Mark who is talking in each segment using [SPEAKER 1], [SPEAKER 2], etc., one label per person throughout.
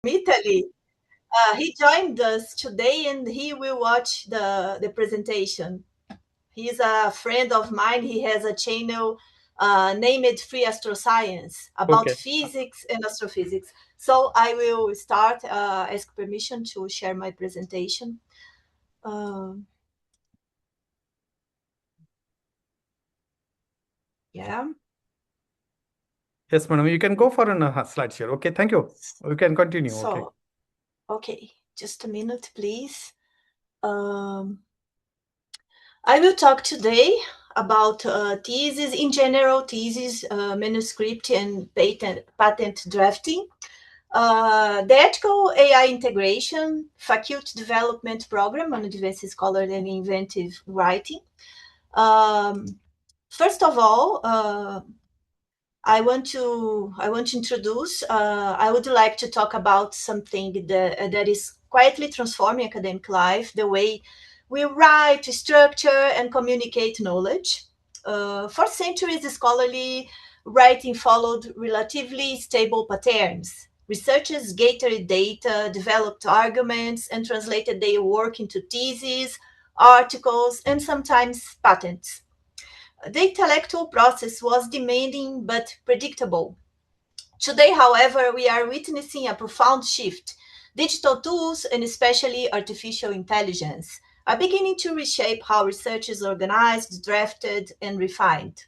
[SPEAKER 1] Italy. He joined us today and he will watch the presentation. He's a friend of mine. He has a channel named Free Astroscience about
[SPEAKER 2] Okay.
[SPEAKER 1] physics and astrophysics. So I will start, ask permission to share my presentation. Um, yeah.
[SPEAKER 2] Yes, madam. You can go for an slide share. Okay, thank you. You can continue. Okay.
[SPEAKER 1] So, okay, just a minute, please. Um, I will talk today about thesis in general, thesis, manuscript, and patent drafting. The ethical AI integration faculty development program on advanced scholarly and inventive writing. Um, First of all, I want to introduce. I would like to talk about something that is quietly transforming academic life, the way we write, structure, and communicate knowledge. For centuries, the scholarly writing followed relatively stable patterns. Researchers gathered data, developed arguments, and translated their work into theses, articles, and sometimes patents. The intellectual process was demanding but predictable. Today, however, we are witnessing a profound shift. Digital tools, and especially artificial intelligence, are beginning to reshape how research is organized, drafted, and refined.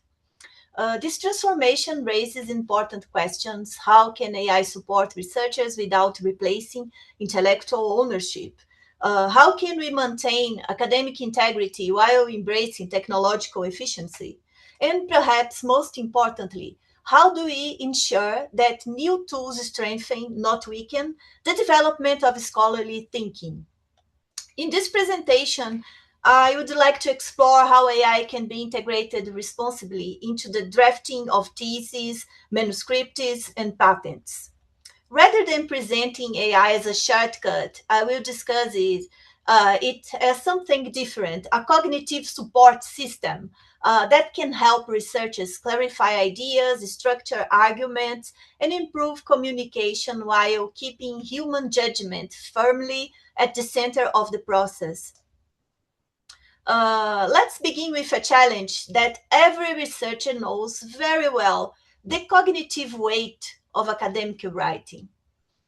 [SPEAKER 1] This transformation raises important questions. How can AI support researchers without replacing intellectual ownership? How can we maintain academic integrity while embracing technological efficiency? And perhaps most importantly, how do we ensure that new tools strengthen, not weaken, the development of scholarly thinking? In this presentation, I would like to explore how AI can be integrated responsibly into the drafting of theses, manuscripts, and patents. Rather than presenting AI as a shortcut, I will discuss it as something different, a cognitive support system that can help researchers clarify ideas, structure arguments, and improve communication while keeping human judgment firmly at the center of the process. Let's begin with a challenge that every researcher knows very well: the cognitive weight of academic writing.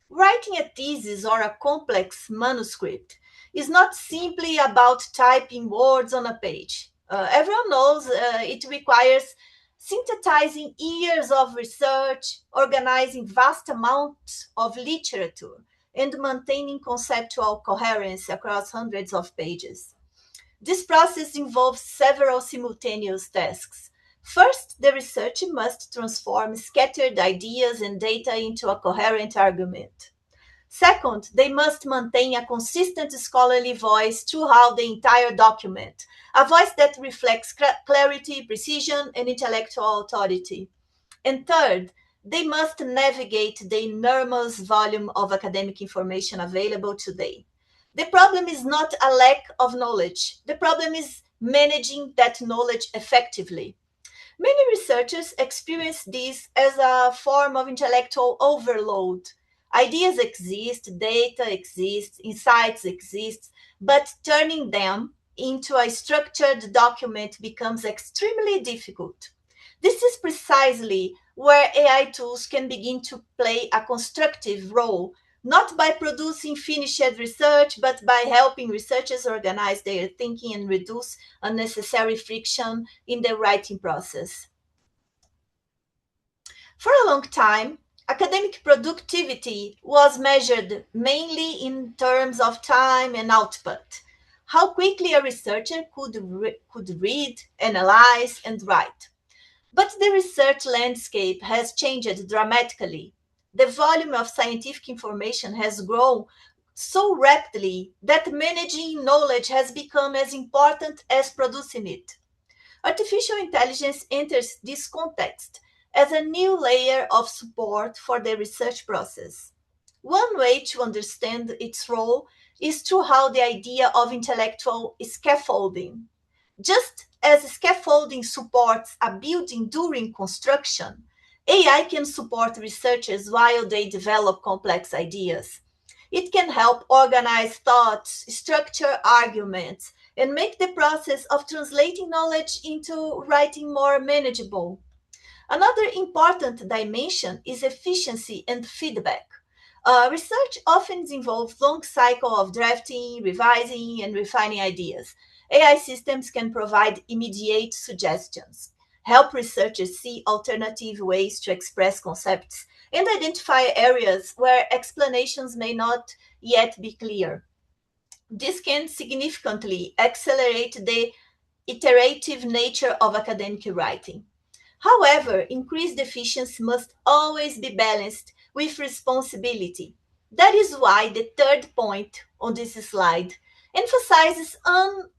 [SPEAKER 1] Writing a thesis or a complex manuscript is not simply about typing words on a page. Everyone knows it requires synthesizing years of research, organizing vast amounts of literature, and maintaining conceptual coherence across hundreds of pages. This process involves several simultaneous tasks. First, the researcher must transform scattered ideas and data into a coherent argument. Second, they must maintain a consistent scholarly voice throughout the entire document, a voice that reflects clarity, precision, and intellectual authority. And third, they must navigate the enormous volume of academic information available today. The problem is not a lack of knowledge, the problem is managing that knowledge effectively. Many researchers experience this as a form of intellectual overload. Ideas exist, data exists, insights exist, but turning them into a structured document becomes extremely difficult. This is precisely where AI tools can begin to play a constructive role, not by producing finished research, but by helping researchers organize their thinking and reduce unnecessary friction in the writing process. For a long time, academic productivity was measured mainly in terms of time and output. How quickly a researcher could read, analyze, and write. But the research landscape has changed dramatically. The volume of scientific information has grown so rapidly that managing knowledge has become as important as producing it. Artificial intelligence enters this context as a new layer of support for the research process. One way to understand its role is through how the idea of intellectual scaffolding. Just as scaffolding supports a building during construction, AI can support researchers while they develop complex ideas. It can help organize thoughts, structure arguments, and make the process of translating knowledge into writing more manageable. Another important dimension is efficiency and feedback. Research often involves long cycle of drafting, revising, and refining ideas. AI systems can provide immediate suggestions, help researchers see alternative ways to express concepts, and identify areas where explanations may not yet be clear. This can significantly accelerate the iterative nature of academic writing. However, increased efficiency must always be balanced with responsibility. That is why the third point on this slide emphasizes on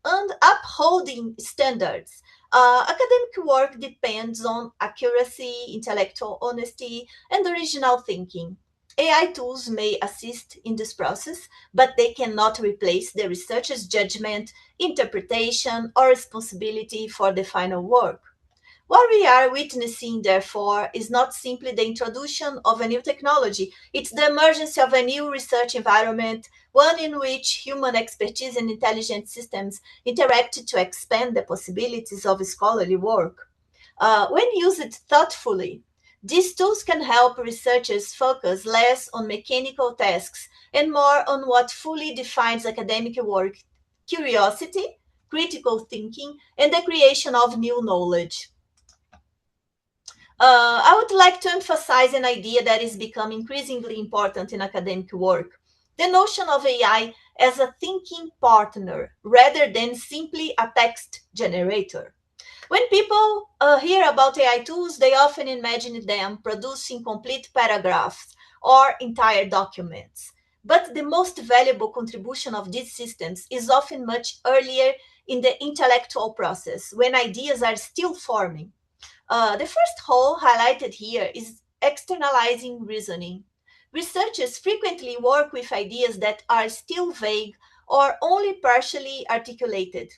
[SPEAKER 1] upholding standards. Academic work depends on accuracy, intellectual honesty, and original thinking. AI tools may assist in this process, but they cannot replace the researcher's judgment, interpretation, or responsibility for the final work. What we are witnessing, therefore, is not simply the introduction of a new technology, it's the emergence of a new research environment, one in which human expertise and intelligent systems interact to expand the possibilities of scholarly work. When used thoughtfully, these tools can help researchers focus less on mechanical tasks and more on what fully defines academic work: curiosity, critical thinking, and the creation of new knowledge. I would like to emphasize an idea that is becoming increasingly important in academic work: the notion of AI as a thinking partner rather than simply a text generator. When people hear about AI tools, they often imagine them producing complete paragraphs or entire documents. But the most valuable contribution of these systems is often much earlier in the intellectual process, when ideas are still forming. The first hole highlighted here is externalizing reasoning. Researchers frequently work with ideas that are still vague or only partially articulated.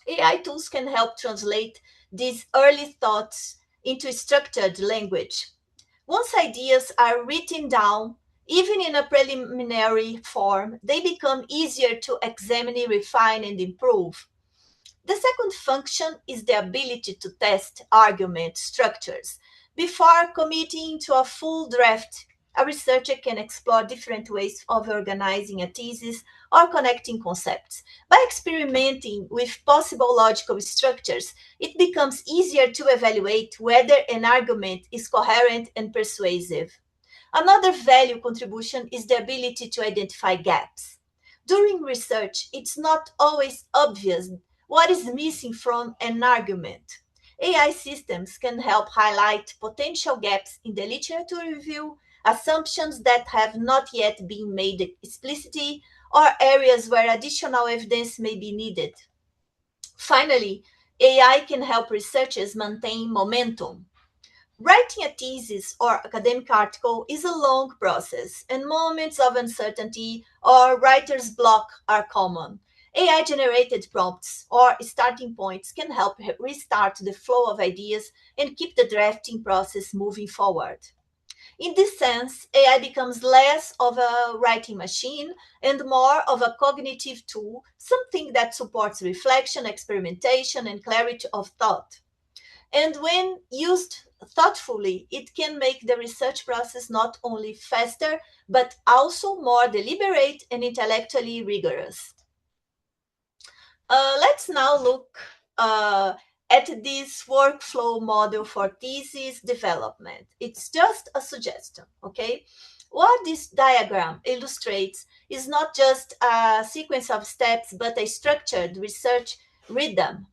[SPEAKER 1] AI tools can help translate these early thoughts into structured language. Once ideas are written down, even in a preliminary form, they become easier to examine, refine, and improve. The second function is the ability to test argument structures. Before committing to a full draft, a researcher can explore different ways of organizing a thesis or connecting concepts. By experimenting with possible logical structures, it becomes easier to evaluate whether an argument is coherent and persuasive. Another value contribution is the ability to identify gaps. During research, it's not always obvious what is missing from an argument. AI systems can help highlight potential gaps in the literature review, assumptions that have not yet been made explicit, or areas where additional evidence may be needed. Finally, AI can help researchers maintain momentum. Writing a thesis or academic article is a long process, and moments of uncertainty or writer's block are common. AI generated prompts or starting points can help restart the flow of ideas and keep the drafting process moving forward. In this sense, AI becomes less of a writing machine and more of a cognitive tool, something that supports reflection, experimentation, and clarity of thought. And when used thoughtfully, it can make the research process not only faster, but also more deliberate and intellectually rigorous. Let's now look at this workflow model for thesis development. It's just a suggestion, okay? What this diagram illustrates is not just a sequence of steps, but a structured research rhythm,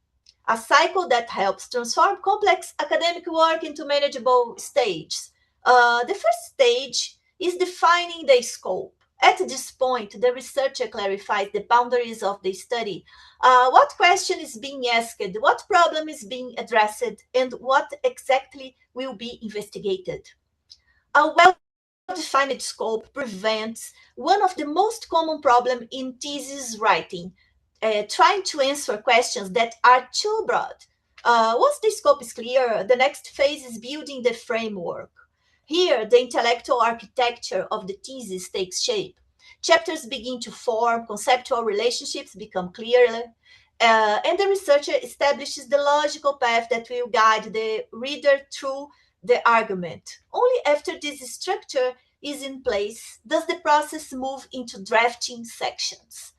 [SPEAKER 1] a cycle that helps transform complex academic work into manageable stages. The first stage is defining the scope. At this point, the researcher clarifies the boundaries of the study. What question is being asked, what problem is being addressed, and what exactly will be investigated. A well-defined scope prevents one of the most common problems in thesis writing, trying to answer questions that are too broad. Once the scope is clear, the next phase is building the framework. Here, the intellectual architecture of the thesis takes shape. Chapters begin to form, conceptual relationships become clearer, and the researcher establishes the logical path that will guide the reader through the argument. Only after this structure is in place does the process move into drafting sections.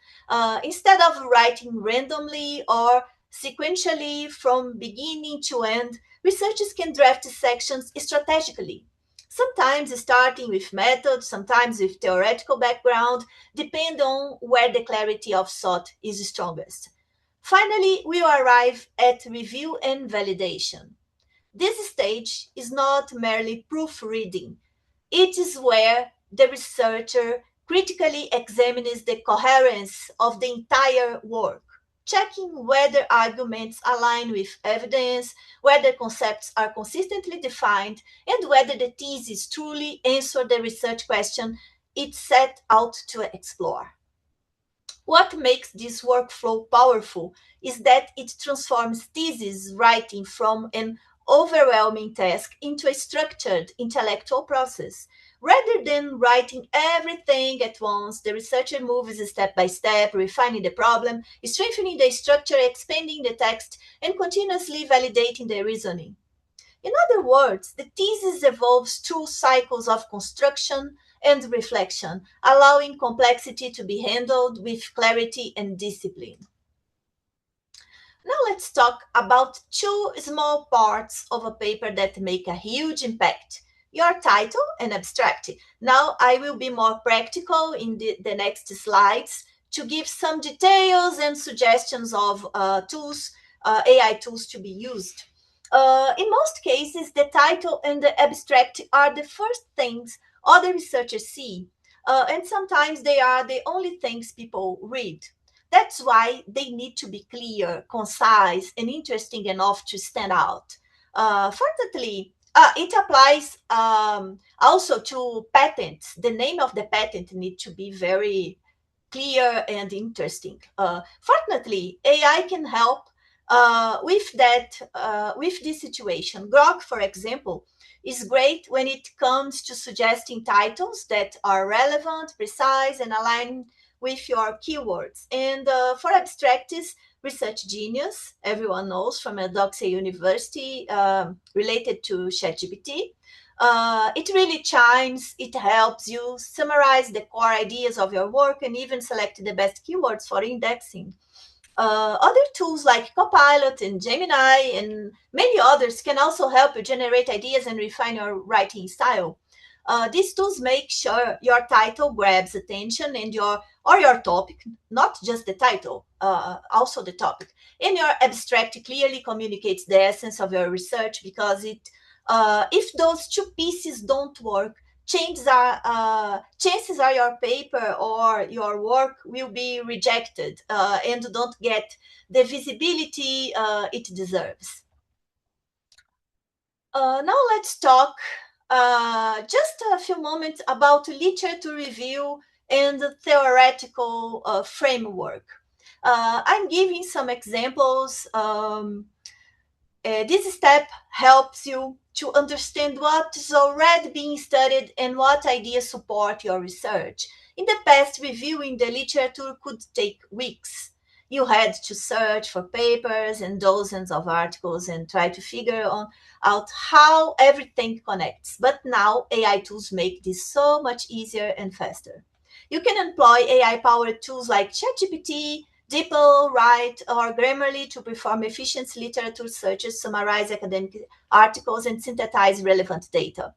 [SPEAKER 1] Instead of writing randomly or sequentially from beginning to end, researchers can draft sections strategically. Sometimes starting with method, sometimes with theoretical background, depending on where the clarity of thought is strongest. Finally, we arrive at review and validation. This stage is not merely proofreading. It is where the researcher critically examines the coherence of the entire work, checking whether arguments align with evidence, whether concepts are consistently defined, and whether the thesis truly answers the research question it set out to explore. What makes this workflow powerful is that it transforms thesis writing from an overwhelming task into a structured intellectual process. Rather than writing everything at once, the researcher moves step by step, refining the problem, strengthening the structure, expanding the text, and continuously validating the reasoning. In other words, the thesis evolves through cycles of construction and reflection, allowing complexity to be handled with clarity and discipline. Now let's talk about two small parts of a paper that make a huge impact. Your title and abstract. Now I will be more practical in the next slides to give some details and suggestions of AI tools to be used. In most cases, the title and the abstract are the first things other researchers see, and sometimes they are the only things people read. That's why they need to be clear, concise, and interesting enough to stand out. Fortunately, it applies also to patents. The name of the patent needs to be very clear and interesting. Fortunately, AI can help with that, with this situation. Grok, for example, is great when it comes to suggesting titles that are relevant, precise, and aligned with your keywords. And for abstractists, Research Genius, everyone knows from Doxa University, related to ChatGPT. It really chimes, it helps you summarize the core ideas of your work and even select the best keywords for indexing. Other tools like Copilot and Gemini and many others can also help you generate ideas and refine your writing style. These tools make sure your title grabs attention and your topic, not just the title, also the topic. And your abstract clearly communicates the essence of your research because if those two pieces don't work, chances are your paper or your work will be rejected and don't get the visibility it deserves. Now let's talk just a few moments about literature review and the theoretical framework. I'm giving some examples. This step helps you to understand what is already being studied and what ideas support your research. In the past, reviewing the literature could take weeks. You had to search for papers and dozens of articles and try to out how everything connects. But now AI tools make this so much easier and faster. You can employ AI-powered tools like ChatGPT, DeepL, Write, or Grammarly to perform efficient literature searches, summarize academic articles, and synthesize relevant data.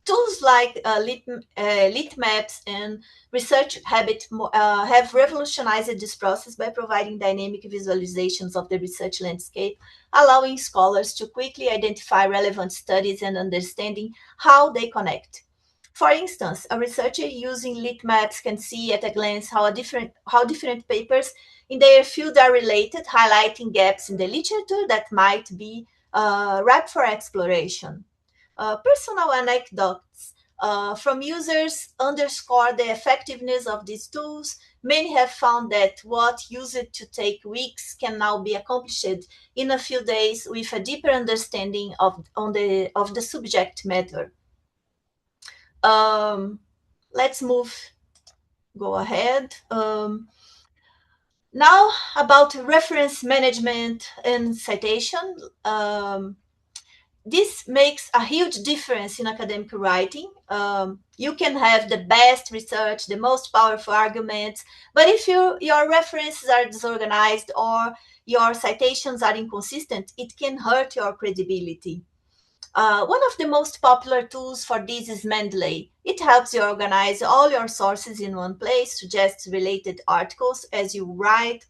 [SPEAKER 1] Tools like lit maps and research habit have revolutionized this process by providing dynamic visualizations of the research landscape, allowing scholars to quickly identify relevant studies and understanding how they connect. For instance, a researcher using lit maps can see at a glance how different papers in their field are related, highlighting gaps in the literature that might be ripe for exploration. Personal anecdotes. From users underscore the effectiveness of these tools, many have found that what used to take weeks can now be accomplished in a few days with a deeper understanding of the subject matter. Let's go ahead. Now about reference management and citation. This makes a huge difference in academic writing. You can have the best research, the most powerful arguments, but if your references are disorganized or your citations are inconsistent, it can hurt your credibility. One of the most popular tools for this is Mendeley. It helps you organize all your sources in one place, suggests related articles as you write,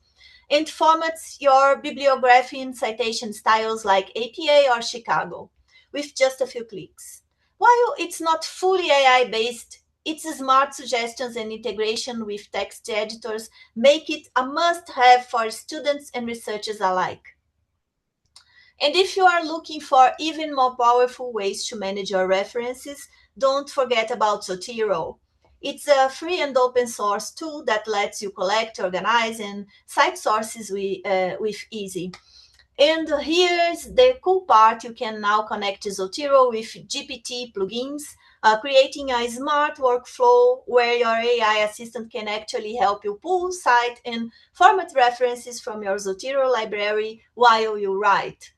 [SPEAKER 1] and formats your bibliography in citation styles like APA or Chicago with just a few clicks. While it's not fully AI based, its smart suggestions and integration with text editors make it a must have for students and researchers alike. And if you are looking for even more powerful ways to manage your references, don't forget about Zotero. It's a free and open source tool that lets you collect, organize, and cite sources with easy. And here's the cool part. You can now connect Zotero with GPT plugins, creating a smart workflow where your AI assistant can actually help you pull, cite, and format references from your Zotero library while you write.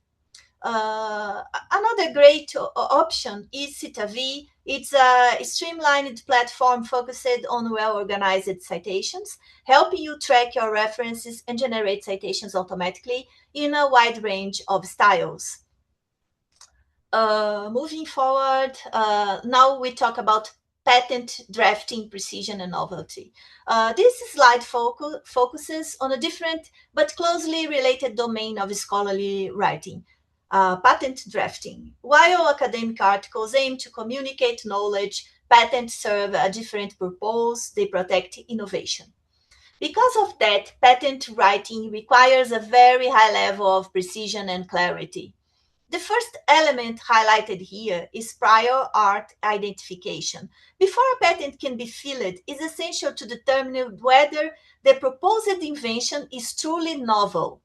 [SPEAKER 1] Another great option is Citavi. It's a streamlined platform focused on well-organized citations, helping you track your references and generate citations automatically in a wide range of styles. Moving forward, now we talk about patent drafting precision and novelty. This slide focuses on a different but closely related domain of scholarly writing, patent drafting. While academic articles aim to communicate knowledge, patents serve a different purpose. They protect innovation. Because of that, patent writing requires a very high level of precision and clarity. The first element highlighted here is prior art identification. Before a patent can be filed, it is essential to determine whether the proposed invention is truly novel.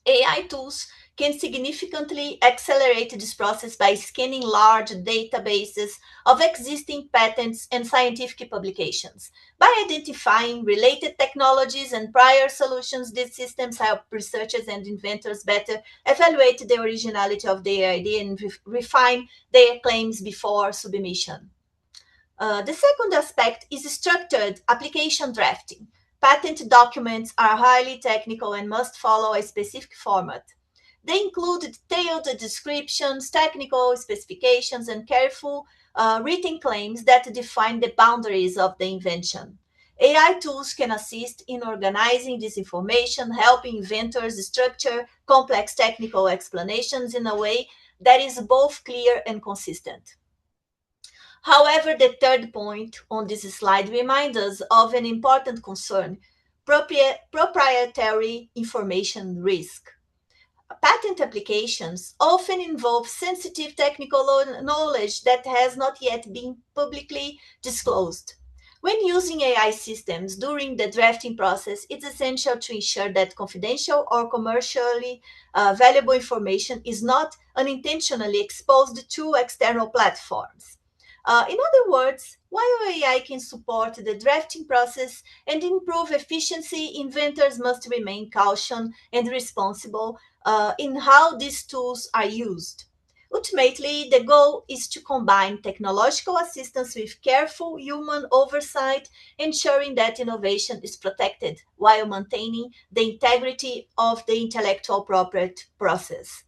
[SPEAKER 1] AI tools can significantly accelerate this process by scanning large databases of existing patents and scientific publications. By identifying related technologies and prior solutions, these systems help researchers and inventors better evaluate the originality of their idea and refine their claims before submission. The second aspect is structured application drafting. Patent documents are highly technical and must follow a specific format. They include detailed descriptions, technical specifications, and careful written claims that define the boundaries of the invention. AI tools can assist in organizing this information, helping inventors structure complex technical explanations in a way that is both clear and consistent. However, the third point on this slide reminds us of an important concern: proprietary information risk. Patent applications often involve sensitive technical knowledge that has not yet been publicly disclosed. When using AI systems during the drafting process, it's essential to ensure that confidential or commercially valuable information is not unintentionally exposed to external platforms. In other words, while AI can support the drafting process and improve efficiency, inventors must remain cautious and responsible in how these tools are used. Ultimately, the goal is to combine technological assistance with careful human oversight, ensuring that innovation is protected while maintaining the integrity of the intellectual property process.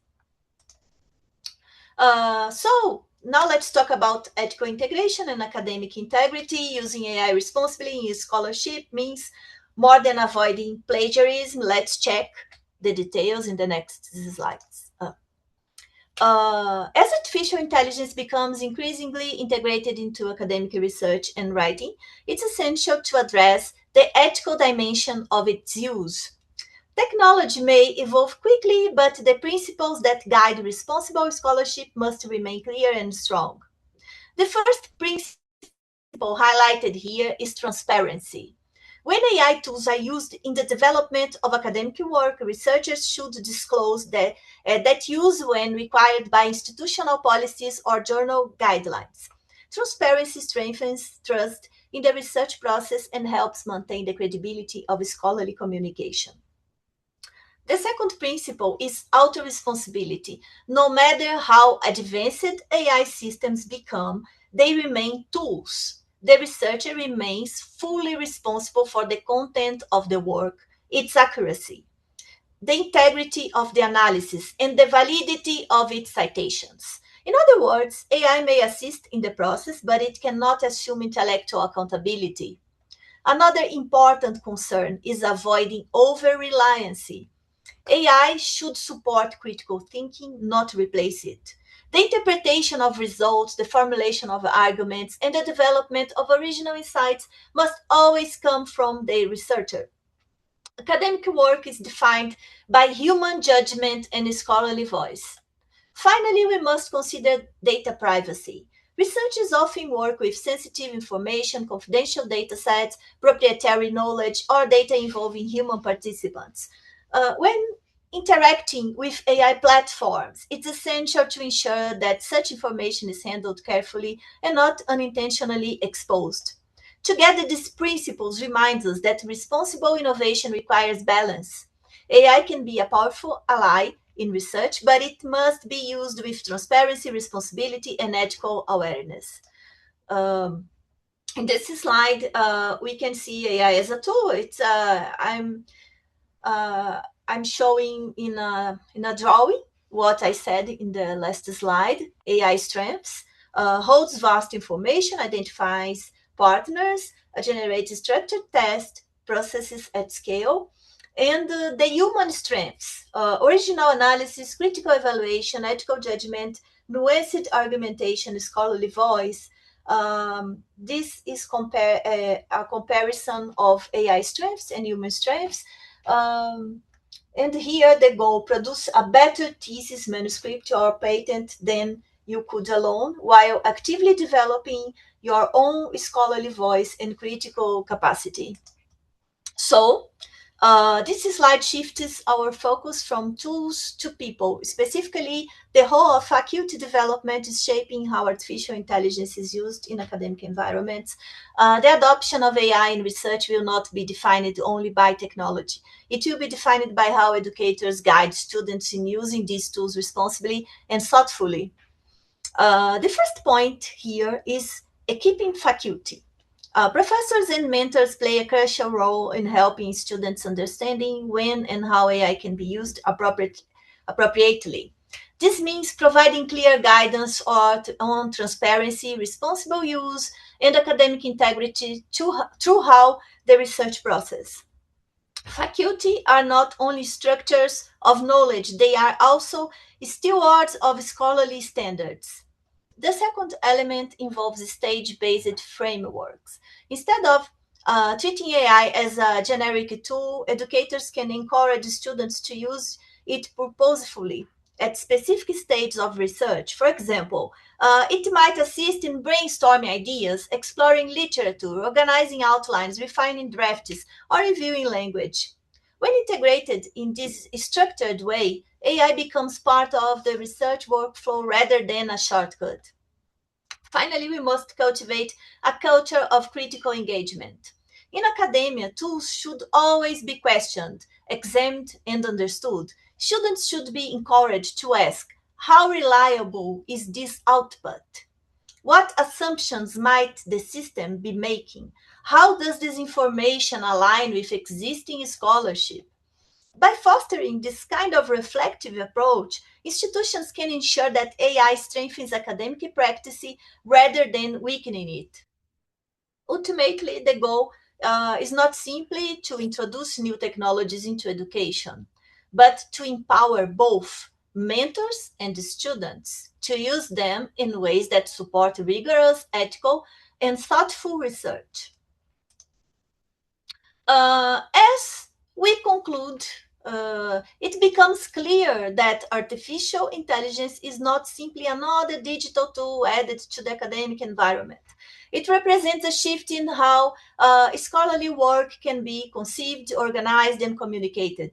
[SPEAKER 1] So now let's talk about ethical integration and academic integrity. Using AI responsibly in scholarship means more than avoiding plagiarism. Let's check the details in the next slides. As artificial intelligence becomes increasingly integrated into academic research and writing, it's essential to address the ethical dimension of its use. Technology may evolve quickly, but the principles that guide responsible scholarship must remain clear and strong. The first principle highlighted here is transparency. When AI tools are used in the development of academic work, researchers should disclose that use when required by institutional policies or journal guidelines. Transparency strengthens trust in the research process and helps maintain the credibility of scholarly communication. The second principle is auto-responsibility. No matter how advanced AI systems become, they remain tools. The researcher remains fully responsible for the content of the work, its accuracy, the integrity of the analysis, and the validity of its citations. In other words, AI may assist in the process, but it cannot assume intellectual accountability. Another important concern is avoiding over-reliance. AI should support critical thinking, not replace it. The interpretation of results, the formulation of arguments, and the development of original insights must always come from the researcher. Academic work is defined by human judgment and scholarly voice. Finally, we must consider data privacy. Researchers often work with sensitive information, confidential data sets, proprietary knowledge, or data involving human participants. When interacting with AI platforms, it's essential to ensure that such information is handled carefully and not unintentionally exposed. Together, these principles remind us that responsible innovation requires balance. AI can be a powerful ally in research, but it must be used with transparency, responsibility, and ethical awareness. Um, in this slide, we can see AI as a tool. I'm showing in a drawing what I said in the last slide. AI strengths holds vast information, identifies partners, generates structured test processes at scale, and the human strengths, original analysis, critical evaluation, ethical judgment, nuanced argumentation, scholarly voice. This is a comparison of AI strengths and human strengths. Um, and here the goal, produce a better thesis, manuscript, or patent than you could alone, while actively developing your own scholarly voice and critical capacity. So, this slide shifts our focus from tools to people. Specifically, the whole of faculty development is shaping how artificial intelligence is used in academic environments. The adoption of AI in research will not be defined only by technology. It will be defined by how educators guide students in using these tools responsibly and thoughtfully. The first point here is equipping faculty. Professors and mentors play a crucial role in helping students understanding when and how AI can be used appropriately. This means providing clear guidance on transparency, responsible use, and academic integrity throughout the research process. Faculty are not only structures of knowledge, they are also stewards of scholarly standards. The second element involves stage-based frameworks. Instead of treating AI as a generic tool, educators can encourage students to use it purposefully at specific stages of research. For example, it might assist in brainstorming ideas, exploring literature, organizing outlines, refining drafts, or reviewing language. When integrated in this structured way, AI becomes part of the research workflow rather than a shortcut. Finally, we must cultivate a culture of critical engagement. In academia, tools should always be questioned, examined, and understood. Students should be encouraged to ask, how reliable is this output? What assumptions might the system be making? How does this information align with existing scholarship? By fostering this kind of reflective approach, institutions can ensure that AI strengthens academic practice rather than weakening it. Ultimately, the goal is not simply to introduce new technologies into education, but to empower both mentors and students to use them in ways that support rigorous, ethical, and thoughtful research. As we conclude it becomes clear that artificial intelligence is not simply another digital tool added to the academic environment. It represents a shift in how scholarly work can be conceived, organized, and communicated.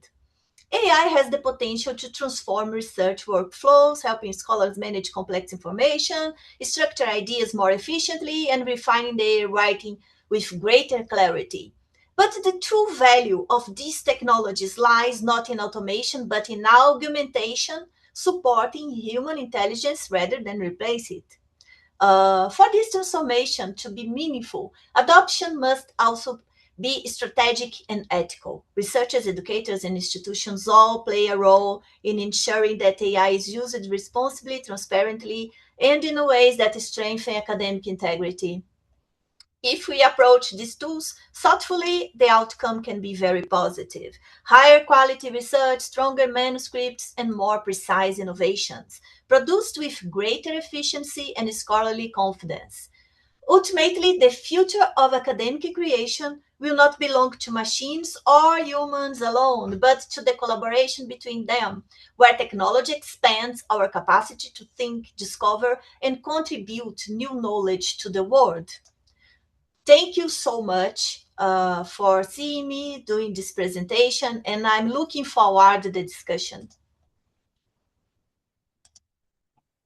[SPEAKER 1] AI has the potential to transform research workflows, helping scholars manage complex information, structure ideas more efficiently, and refine their writing with greater clarity. But the true value of these technologies lies not in automation, but in augmentation, supporting human intelligence rather than replace it. For this transformation to be meaningful, adoption must also be strategic and ethical. Researchers, educators, and institutions all play a role in ensuring that AI is used responsibly, transparently, and in ways that strengthen academic integrity. If we approach these tools thoughtfully, the outcome can be very positive. Higher quality research, stronger manuscripts, and more precise innovations, produced with greater efficiency and scholarly confidence. Ultimately, the future of academic creation will not belong to machines or humans alone, but to the collaboration between them, where technology expands our capacity to think, discover, and contribute new knowledge to the world. Thank you so much for seeing me doing this presentation, and I'm looking forward to the discussion.